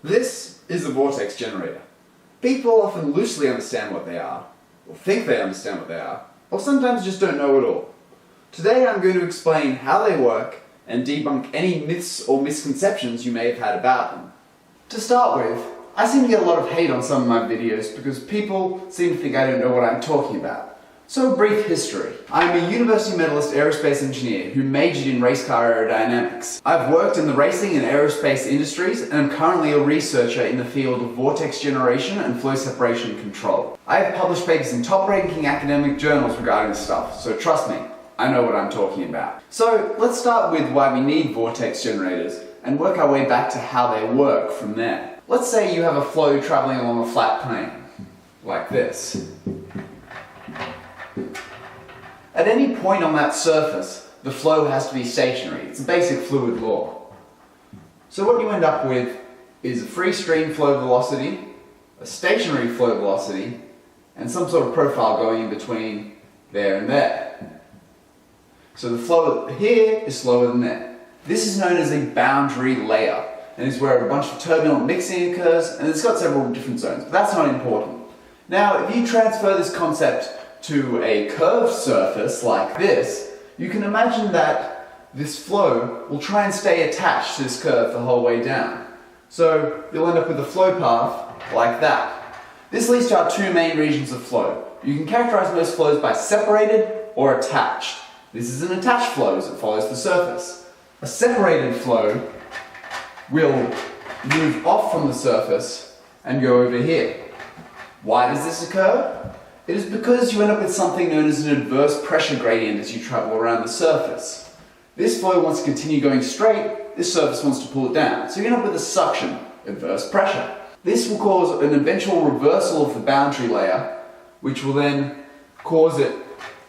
This is a vortex generator. People often loosely understand what they are, or think they understand what they are, or sometimes just don't know at all. Today I'm going to explain how they work and debunk any myths or misconceptions you may have had about them. To start with, I seem to get a lot of hate on some of my videos because people seem to think I don't know what I'm talking about. So, brief history. I'm a university medalist aerospace engineer who majored in race car aerodynamics. I've worked in the racing and aerospace industries and am currently a researcher in the field of vortex generation and flow separation control. I have published papers in top-ranking academic journals regarding this stuff, so trust me, I know what I'm talking about. So, let's start with why we need vortex generators and work our way back to how they work from there. Let's say you have a flow traveling along a flat plane, like this. At any point on that surface, the flow has to be stationary. It's a basic fluid law. So what you end up with is a free stream flow velocity, a stationary flow velocity, and some sort of profile going in between there and there. So the flow here is slower than there. This is known as a boundary layer, and is where a bunch of turbulent mixing occurs, and it's got several different zones, but that's not important. Now, if you transfer this concept to a curved surface like this, you can imagine that this flow will try and stay attached to this curve the whole way down. So you'll end up with a flow path like that. This leads to our two main regions of flow. You can characterize most flows by separated or attached. This is an attached flow as it follows the surface. A separated flow will move off from the surface and go over here. Why does this occur? It is because you end up with something known as an adverse pressure gradient as you travel around the surface. This flow wants to continue going straight, this surface wants to pull it down. So you end up with a suction, adverse pressure. This will cause an eventual reversal of the boundary layer, which will then cause it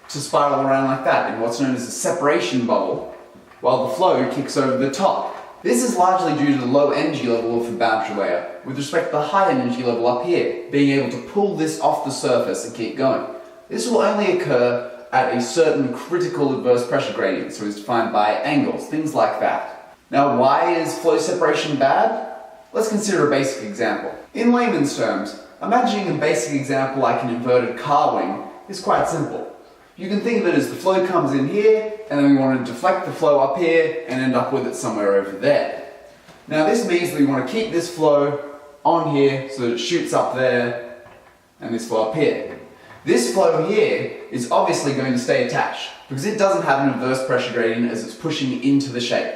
to spiral around like that in what's known as a separation bubble, while the flow kicks over the top. This is largely due to the low energy level of the boundary layer with respect to the high energy level up here, being able to pull this off the surface and keep going. This will only occur at a certain critical adverse pressure gradient, so it's defined by angles, things like that. Now, why is flow separation bad? Let's consider a basic example. In layman's terms, imagining a basic example like an inverted car wing is quite simple. You can think of it as the flow comes in here, and then we want to deflect the flow up here and end up with it somewhere over there. Now this means that we want to keep this flow on here so that it shoots up there, and this flow up here. This flow here is obviously going to stay attached, because it doesn't have an adverse pressure gradient as it's pushing into the shape.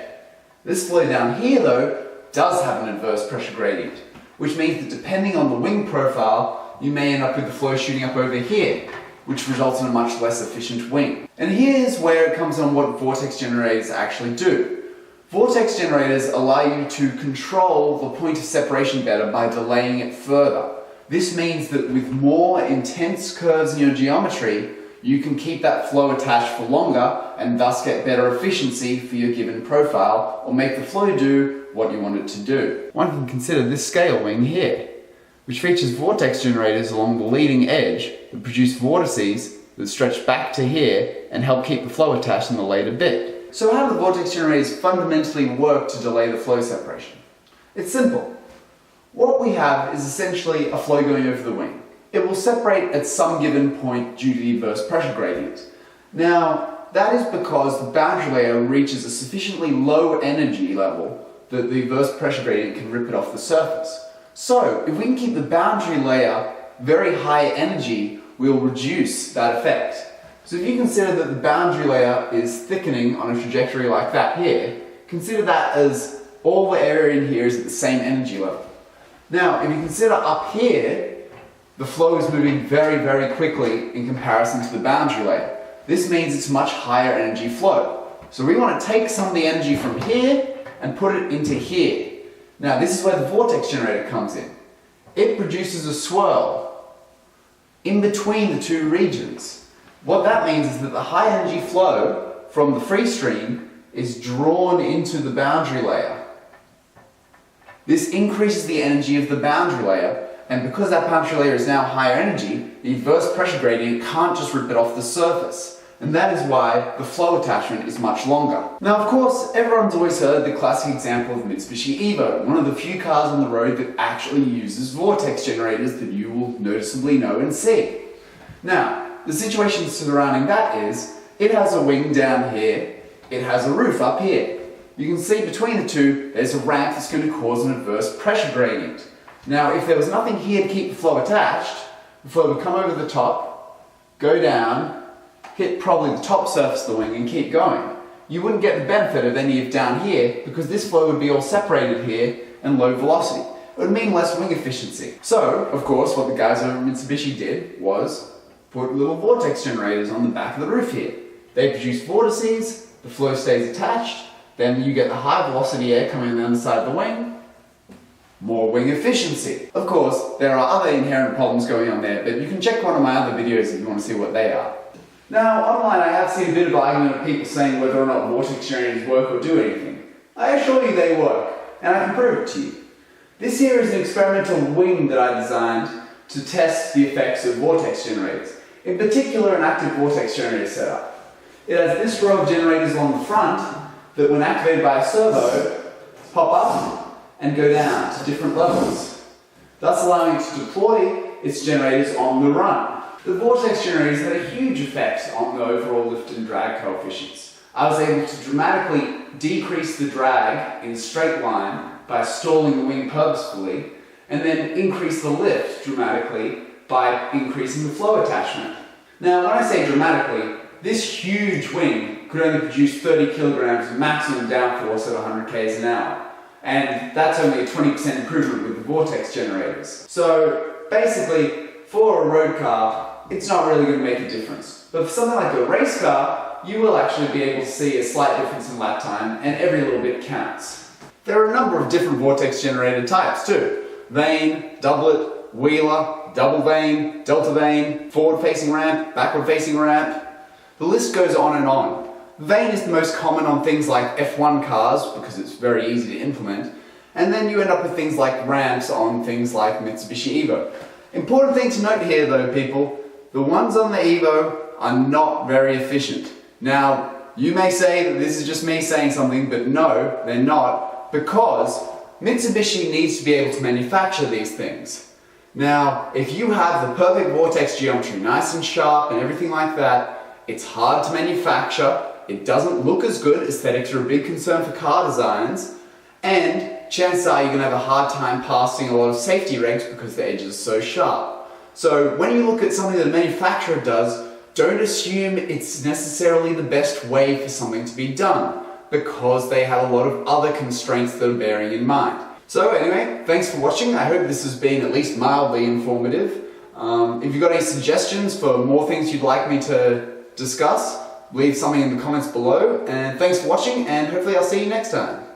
This flow down here though, does have an adverse pressure gradient, which means that depending on the wing profile, you may end up with the flow shooting up over here, which results in a much less efficient wing. And here's where it comes on what vortex generators actually do. Vortex generators allow you to control the point of separation better by delaying it further. This means that with more intense curves in your geometry, you can keep that flow attached for longer and thus get better efficiency for your given profile, or make the flow do what you want it to do. One can consider this scale wing here, which features vortex generators along the leading edge that produce vortices that stretch back to here and help keep the flow attached in the later bit. So how do the vortex generators fundamentally work to delay the flow separation? It's simple. What we have is essentially a flow going over the wing. It will separate at some given point due to the adverse pressure gradient. Now, that is because the boundary layer reaches a sufficiently low energy level that the adverse pressure gradient can rip it off the surface. So, if we can keep the boundary layer very high energy, we'll reduce that effect. So if you consider that the boundary layer is thickening on a trajectory like that here, consider that as all the area in here is at the same energy level. Now, if you consider up here, the flow is moving very, very quickly in comparison to the boundary layer. This means it's much higher energy flow. So we want to take some of the energy from here and put it into here. Now this is where the vortex generator comes in. It produces a swirl in between the two regions. What that means is that the high energy flow from the free stream is drawn into the boundary layer. This increases the energy of the boundary layer, and because that boundary layer is now higher energy, the adverse pressure gradient can't just rip it off the surface. and that is why the flow attachment is much longer. Now, of course, everyone's always heard the classic example of Mitsubishi Evo, one of the few cars on the road that actually uses vortex generators that you will noticeably know and see. Now, the situation surrounding that is, it has a wing down here, it has a roof up here. You can see between the two, there's a ramp that's going to cause an adverse pressure gradient. Now, if there was nothing here to keep the flow attached, the flow would come over the top, go down, hit probably the top surface of the wing and keep going. You wouldn't get the benefit of any of down here because this flow would be all separated here and low velocity. It would mean less wing efficiency. So, of course, what the guys over at Mitsubishi did was put little vortex generators on the back of the roof here. They produce vortices, the flow stays attached, then you get the high velocity air coming down the side of the wing, more wing efficiency. Of course, there are other inherent problems going on there, but you can check one of my other videos if you want to see what they are. Now, online I have seen a bit of argument of people saying whether or not vortex generators work or do anything. I assure you they work, and I can prove it to you. This here is an experimental wing that I designed to test the effects of vortex generators, in particular an active vortex generator setup. It has this row of generators along the front that when activated by a servo, pop up and go down to different levels, thus allowing it to deploy its generators on the run. The vortex generators had a huge effect on the overall lift and drag coefficients. I was able to dramatically decrease the drag in a straight line by stalling the wing purposefully, and then increase the lift dramatically by increasing the flow attachment. Now, when I say dramatically, this huge wing could only produce 30 kilograms of maximum downforce at 100 k's an hour. And that's only a 20% improvement with the vortex generators. So basically, for a road car, it's not really going to make a difference. But for something like a race car, you will actually be able to see a slight difference in lap time, and every little bit counts. There are a number of different vortex generator types too. Vane, doublet, wheeler, double vane, delta vane, forward-facing ramp, backward-facing ramp. The list goes on and on. Vane is the most common on things like F1 cars because it's very easy to implement, and then you end up with things like ramps on things like Mitsubishi Evo. Important thing to note here though, people, the ones on the Evo are not very efficient. Now, you may say that this is just me saying something, but no, they're not, because Mitsubishi needs to be able to manufacture these things. Now, if you have the perfect vortex geometry, nice and sharp and everything like that, it's hard to manufacture, it doesn't look as good, aesthetics are a big concern for car designs, and chances are you're going to have a hard time passing a lot of safety regs because the edges are so sharp. So when you look at something that a manufacturer does, don't assume it's necessarily the best way for something to be done, because they have a lot of other constraints that are bearing in mind. So anyway, thanks for watching. I hope this has been at least mildly informative. If you've got any suggestions for more things you'd like me to discuss, leave something in the comments below, and thanks for watching, and hopefully I'll see you next time.